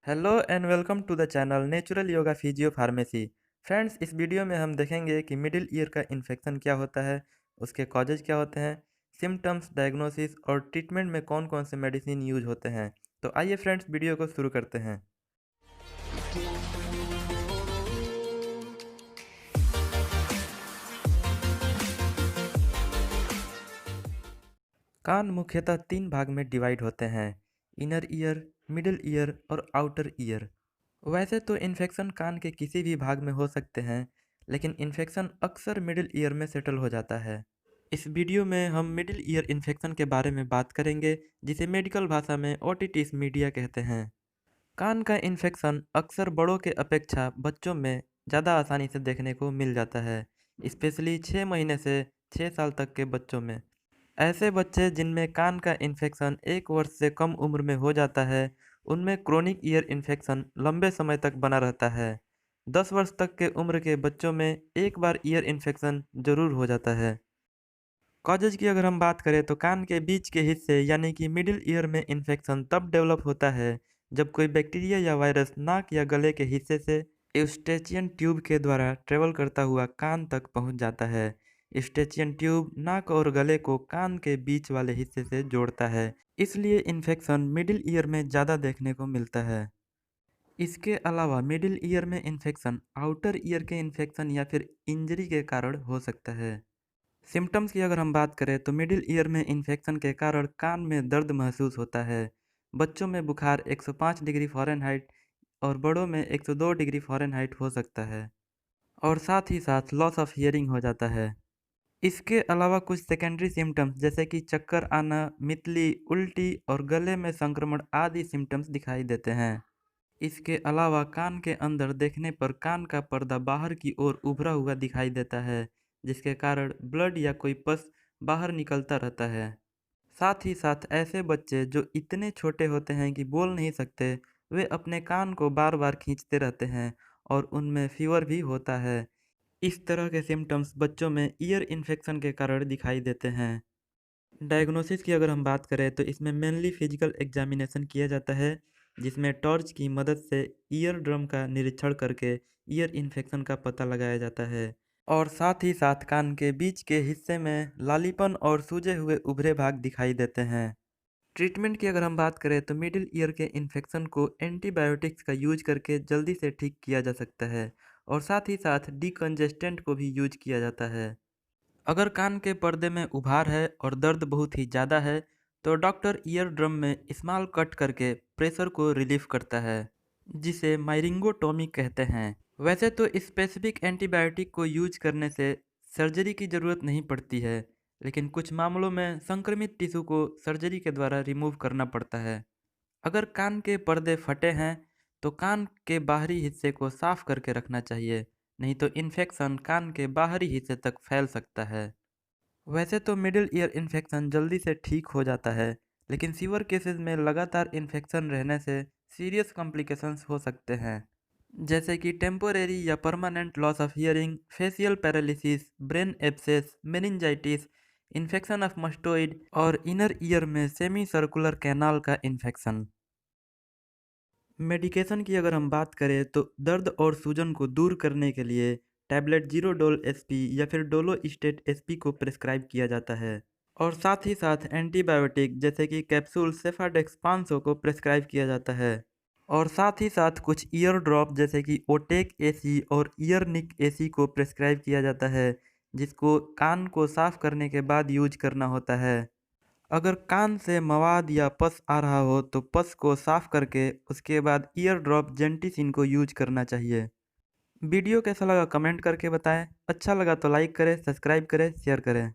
Hello and welcome to the channel natural yoga physio pharmacy. Friends, इस video में हम देखेंगे कि मिडिल ईयर का इन्फेक्शन क्या होता है, उसके कॉजेज क्या होते हैं, सिम्टम्स, डायग्नोसिस और ट्रीटमेंट में कौन कौन से मेडिसिन यूज होते हैं। तो आइए फ्रेंड्स, वीडियो को शुरू करते हैं। कान मुख्यतः तीन भाग में डिवाइड होते हैं: इनर ईयर, मिडिल ईयर और आउटर ईयर। वैसे तो इन्फेक्शन कान के किसी भी भाग में हो सकते हैं, लेकिन इन्फेक्शन अक्सर मिडिल ईयर में सेटल हो जाता है। इस वीडियो में हम मिडिल ईयर इन्फेक्शन के बारे में बात करेंगे, जिसे मेडिकल भाषा में ओटिटिस मीडिया कहते हैं। कान का इन्फेक्शन अक्सर बड़ों के अपेक्षा बच्चों में ज़्यादा आसानी से देखने को मिल जाता है, स्पेशली 6 महीने से 6 साल तक के बच्चों में। ऐसे बच्चे जिनमें कान का इन्फेक्शन 1 वर्ष से कम उम्र में हो जाता है, उनमें क्रोनिक ईयर इन्फेक्शन लंबे समय तक बना रहता है। 10 वर्ष तक के उम्र के बच्चों में एक बार ईयर इन्फेक्शन जरूर हो जाता है। कॉजेज की अगर हम बात करें तो कान के बीच के हिस्से यानी कि मिडिल ईयर में इन्फेक्शन तब डेवलप होता है जब कोई बैक्टीरिया या वायरस नाक या गले के हिस्से से यूस्टेचियन ट्यूब के द्वारा ट्रेवल करता हुआ कान तक पहुंच जाता है। यूस्टेचियन ट्यूब नाक और गले को कान के बीच वाले हिस्से से जोड़ता है, इसलिए इन्फेक्शन मिडिल ईयर में ज़्यादा देखने को मिलता है। इसके अलावा मिडिल ईयर में इन्फेक्शन आउटर ईयर के इन्फेक्शन या फिर इंजरी के कारण हो सकता है। सिम्टम्स की अगर हम बात करें तो मिडिल ईयर में इन्फेक्शन के कारण कान में दर्द महसूस होता है। बच्चों में बुखार 105 डिग्री फ़ारेनहाइट और बड़ों में 102 डिग्री फ़ारेनहाइट हो सकता है, और साथ ही साथ लॉस ऑफ हियरिंग हो जाता है। इसके अलावा कुछ सेकेंडरी सिम्टम्स जैसे कि चक्कर आना, मितली, उल्टी और गले में संक्रमण आदि सिम्टम्स दिखाई देते हैं। इसके अलावा कान के अंदर देखने पर कान का पर्दा बाहर की ओर उभरा हुआ दिखाई देता है, जिसके कारण ब्लड या कोई पस बाहर निकलता रहता है। साथ ही साथ ऐसे बच्चे जो इतने छोटे होते हैं कि बोल नहीं सकते, वे अपने कान को बार बार खींचते रहते हैं और उनमें फीवर भी होता है। इस तरह के सिम्टम्स बच्चों में ईयर इन्फेक्शन के कारण दिखाई देते हैं। डायग्नोसिस की अगर हम बात करें तो इसमें मेनली फिजिकल एग्जामिनेशन किया जाता है, जिसमें टॉर्च की मदद से ईयर ड्रम का निरीक्षण करके ईयर इन्फेक्शन का पता लगाया जाता है, और साथ ही साथ कान के बीच के हिस्से में लालीपन और सूजे हुए उभरे भाग दिखाई देते हैं। ट्रीटमेंट की अगर हम बात करें तो मिडिल ईयर के इन्फेक्शन को एंटीबायोटिक्स का यूज करके जल्दी से ठीक किया जा सकता है, और साथ ही साथ डीकंजेस्टेंट को भी यूज किया जाता है। अगर कान के पर्दे में उभार है और दर्द बहुत ही ज़्यादा है, तो डॉक्टर ईयर ड्रम में स्मॉल कट करके प्रेशर को रिलीफ करता है, जिसे मायरिंगोटोमी कहते हैं। वैसे तो स्पेसिफिक एंटीबायोटिक को यूज करने से सर्जरी की ज़रूरत नहीं पड़ती है, लेकिन कुछ मामलों में संक्रमित टिश्यू को सर्जरी के द्वारा रिमूव करना पड़ता है। अगर कान के पर्दे फटे हैं तो कान के बाहरी हिस्से को साफ करके रखना चाहिए, नहीं तो इन्फेक्शन कान के बाहरी हिस्से तक फैल सकता है। वैसे तो मिडिल ईयर इन्फेक्शन जल्दी से ठीक हो जाता है, लेकिन सीवियर केसेस में लगातार इन्फेक्शन रहने से सीरियस कॉम्प्लिकेशंस हो सकते हैं, जैसे कि टेम्पोरेरी या permanent loss of hearing, facial paralysis, brain abscess, meningitis, infection of mastoid और इनर ईयर में सेमी सर्कुलर कैनाल का इन्फेक्शन। मेडिकेशन की अगर हम बात करें तो दर्द और सूजन को दूर करने के लिए टैबलेट जीरो डोल एसपी या फिर डोलो स्टेट एसपी को प्रिस्क्राइब किया जाता है, और साथ ही साथ एंटीबायोटिक जैसे कि कैप्सूल सेफाडेक्स 500 को प्रिस्क्राइब किया जाता है, और साथ ही साथ कुछ ईयर ड्रॉप जैसे कि ओटेक एसी और ईयर निक एसी को प्रिस्क्राइब किया जाता है, जिसको कान को साफ करने के बाद यूज करना होता है। अगर कान से मवाद या पस आ रहा हो तो पस को साफ करके उसके बाद ईयर ड्रॉप जेंटिसिन को यूज करना चाहिए। वीडियो कैसा लगा कमेंट करके बताएं। अच्छा लगा तो लाइक करें, सब्सक्राइब करें, शेयर करें।